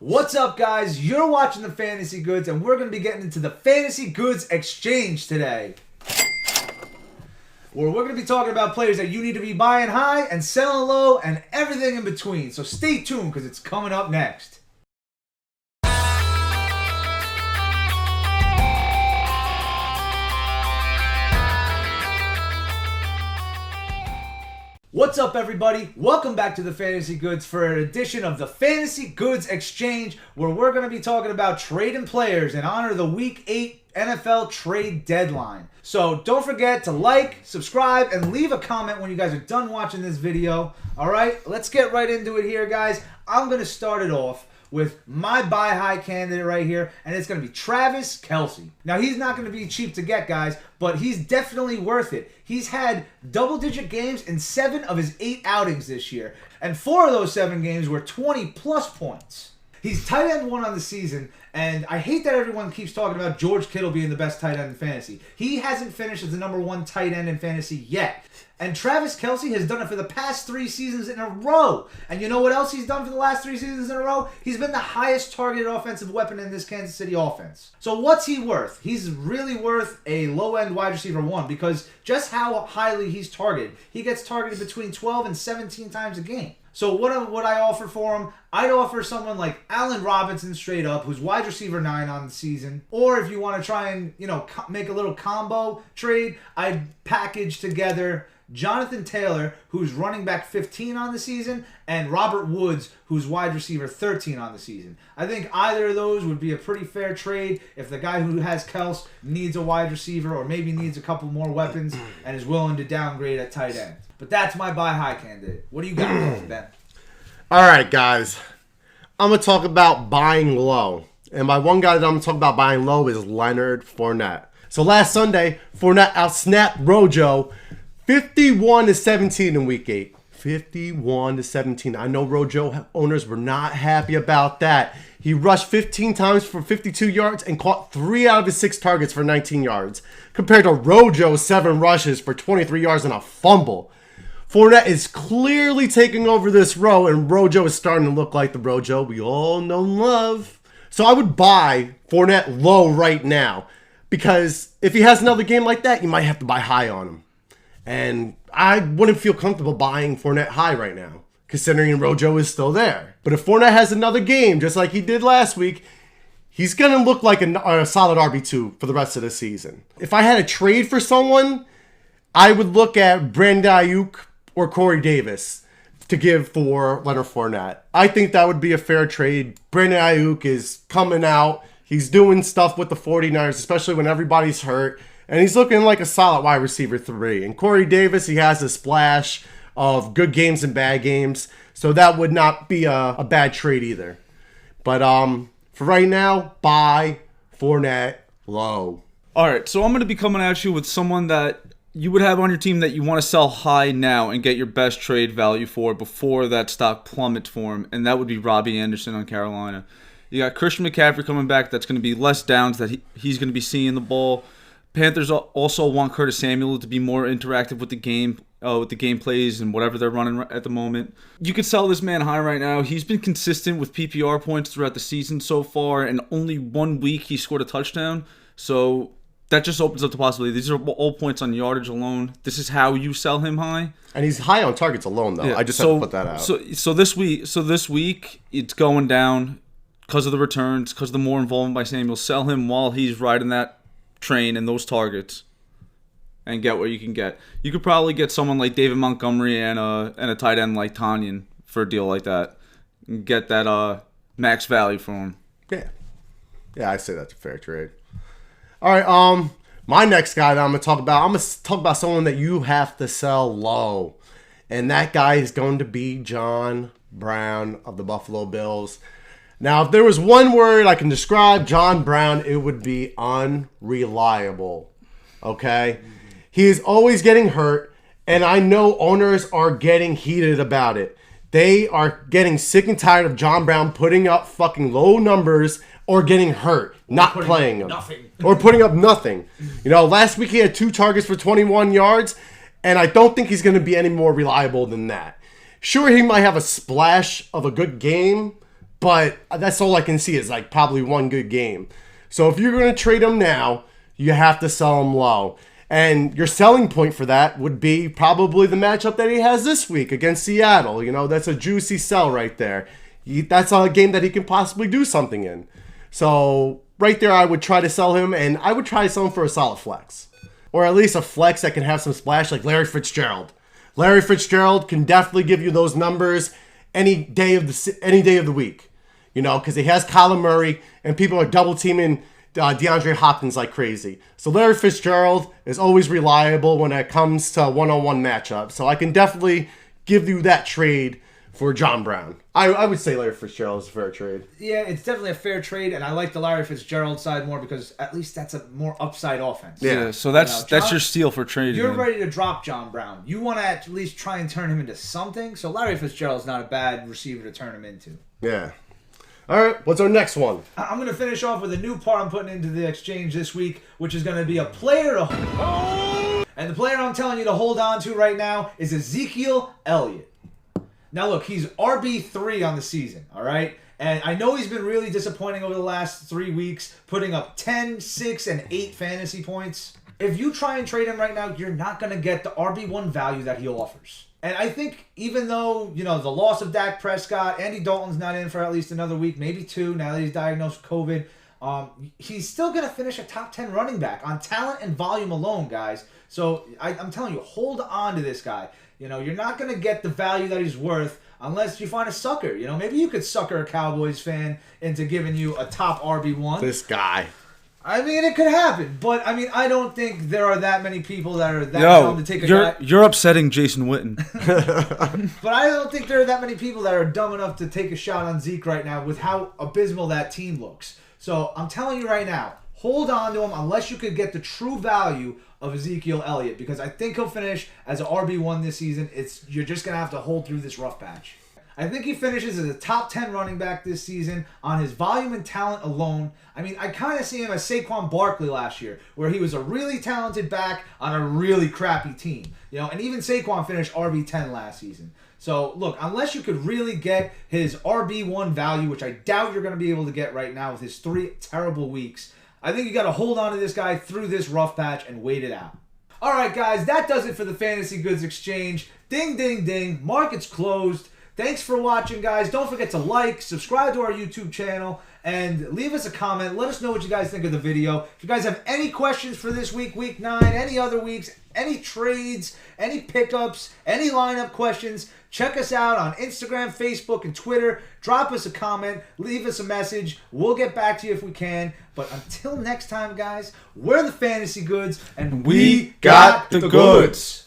What's up, guys? You're watching the Fantasy Goods, and we're going to be getting into the Fantasy Goods Exchange today, where we're going to be talking about players that you need to be buying high and selling low and everything in between. So stay tuned because it's coming up next. What's up, everybody? Welcome back to the Fantasy Goods for an edition of the Fantasy Goods Exchange, where we're going to be talking about trading players in honor of the Week 8 NFL trade deadline. So don't forget to like, subscribe, and leave a comment when you guys are done watching this video. All right, let's get right into it here, guys. I'm going to start it off with my buy high candidate right here, and it's going to be Travis Kelce. Now, he's not going to be cheap to get, guys, but he's definitely worth it. He's had double-digit games in 7 of his 8 outings this year, and 4 of those 7 games were 20-plus points. He's tight end 1 on the season, and I hate that everyone keeps talking about George Kittle being the best tight end in fantasy. He hasn't finished as the number 1 tight end in fantasy yet. And Travis Kelce has done it for the past 3 seasons in a row. And you know what else he's done for the last 3 seasons in a row? He's been the highest targeted offensive weapon in this Kansas City offense. So what's he worth? He's really worth a low-end wide receiver 1 because just how highly he's targeted. He gets targeted between 12 and 17 times a game. So what would I offer for him? I'd offer someone like Allen Robinson straight up, who's wide receiver 9 on the season. Or if you want to try and, make a little combo trade, I'd package together Jonathan Taylor, who's running back 15 on the season, and Robert Woods, who's wide receiver 13 on the season. I think either of those would be a pretty fair trade if the guy who has Kels needs a wide receiver or maybe needs a couple more weapons and is willing to downgrade at tight end. But that's my buy high candidate. What do you got, Ben? All right, guys. I'm going to talk about buying low. And my one guy that I'm going to talk about buying low is Leonard Fournette. So last Sunday, Fournette outsnapped Rojo 51-17 in Week 8. 51-17. I know Rojo owners were not happy about that. He rushed 15 times for 52 yards and caught 3 out of his 6 targets for 19 yards, compared to Rojo's 7 rushes for 23 yards and a fumble. Fournette is clearly taking over this row, and Rojo is starting to look like the Rojo we all know and love. So I would buy Fournette low right now, because if he has another game like that, you might have to buy high on him. And I wouldn't feel comfortable buying Fournette high right now, considering Rojo is still there. But if Fournette has another game, just like he did last week, he's going to look like a solid RB2 for the rest of the season. If I had a trade for someone, I would look at Brandon Ayuk or Corey Davis to give for Leonard Fournette. I think that would be a fair trade. Brandon Ayuk is coming out. He's doing stuff with the 49ers, especially when everybody's hurt. And he's looking like a solid wide receiver 3. And Corey Davis, he has a splash of good games and bad games. So that would not be a bad trade either. But for right now, buy Fournette low. All right, so I'm going to be coming at you with someone that you would have on your team that you want to sell high now and get your best trade value for before that stock plummets for him. And that would be Robbie Anderson on Carolina. You got Christian McCaffrey coming back. That's going to be less downs that he's going to be seeing the ball. Panthers also want Curtis Samuel to be more interactive with the game plays and whatever they're running at the moment. You could sell this man high right now. He's been consistent with PPR points throughout the season so far, and only 1 week he scored a touchdown. So that just opens up the possibility. These are all points on yardage alone. This is how you sell him high. And he's high on targets alone, though. Yeah, I just have to put that out. So this week it's going down because of the returns, because of the more involvement by Samuel. Sell him while he's riding that train and those targets, and get what you can get. You could probably get someone like David Montgomery and a tight end like Tanyan for a deal like that, and get that max value for him. Yeah, I say that's a fair trade. All right, my next guy that I'm going to talk about someone that you have to sell low, and that guy is going to be John Brown of the Buffalo Bills. Now, if there was one word I can describe John Brown, it would be unreliable. Okay? He is always getting hurt, and I know owners are getting heated about it. They are getting sick and tired of John Brown putting up fucking low numbers or getting hurt, not playing them. Or putting up nothing. Last week he had 2 targets for 21 yards, and I don't think he's going to be any more reliable than that. Sure, he might have a splash of a good game, but that's all I can see is like probably one good game. So if you're going to trade him now, you have to sell him low. And your selling point for that would be probably the matchup that he has this week against Seattle. You know, that's a juicy sell right there. That's a game that he can possibly do something in. So right there, I would try to sell him, and I would try to sell him for a solid flex. Or at least a flex that can have some splash like Larry Fitzgerald. Larry Fitzgerald can definitely give you those numbers any day of the week. You know, because he has Kyler Murray, and people are double teaming DeAndre Hopkins like crazy. So Larry Fitzgerald is always reliable when it comes to one-on-one matchups. So I can definitely give you that trade for John Brown. I would say Larry Fitzgerald is a fair trade. Yeah, it's definitely a fair trade, and I like the Larry Fitzgerald side more because at least that's a more upside offense. Yeah, so that's your steal for trading. You're ready to drop John Brown. You want to at least try and turn him into something, so Larry Fitzgerald's not a bad receiver to turn him into. Yeah. All right, what's our next one? I'm going to finish off with a new part I'm putting into the exchange this week, which is going to be a player to hold. And the player I'm telling you to hold on to right now is Ezekiel Elliott. Now, look, he's RB3 on the season, all right? And I know he's been really disappointing over the last 3 weeks, putting up 10, 6, and 8 fantasy points. If you try and trade him right now, you're not going to get the RB1 value that he offers. And I think even though, you know, the loss of Dak Prescott, Andy Dalton's not in for at least another week, maybe 2, now that he's diagnosed with COVID, he's still going to finish a top 10 running back on talent and volume alone, guys. So I'm telling you, hold on to this guy. You know, you're not going to get the value that he's worth unless you find a sucker. You know, maybe you could sucker a Cowboys fan into giving you a top RB1. This guy. I mean, it could happen, but I mean, I don't think there are that many people that are that dumb to take a guy. You're upsetting Jason Witten. But I don't think there are that many people that are dumb enough to take a shot on Zeke right now with how abysmal that team looks. So I'm telling you right now, hold on to him unless you could get the true value of Ezekiel Elliott, because I think he'll finish as an RB1 this season. You're just gonna have to hold through this rough patch. I think he finishes as a top 10 running back this season on his volume and talent alone. I mean, I kind of see him as Saquon Barkley last year, where he was a really talented back on a really crappy team. You know, and even Saquon finished RB10 last season. So, look, unless you could really get his RB1 value, which I doubt you're going to be able to get right now with his 3 terrible weeks, I think you got to hold on to this guy through this rough patch and wait it out. All right, guys, that does it for the Fantasy Goods Exchange. Ding, ding, ding. Market's closed. Thanks for watching, guys. Don't forget to like, subscribe to our YouTube channel, and leave us a comment. Let us know what you guys think of the video. If you guys have any questions for this week, week 9, any other weeks, any trades, any pickups, any lineup questions, check us out on Instagram, Facebook, and Twitter. Drop us a comment. Leave us a message. We'll get back to you if we can. But until next time, guys, we're the Fantasy Goods, and we got the goods.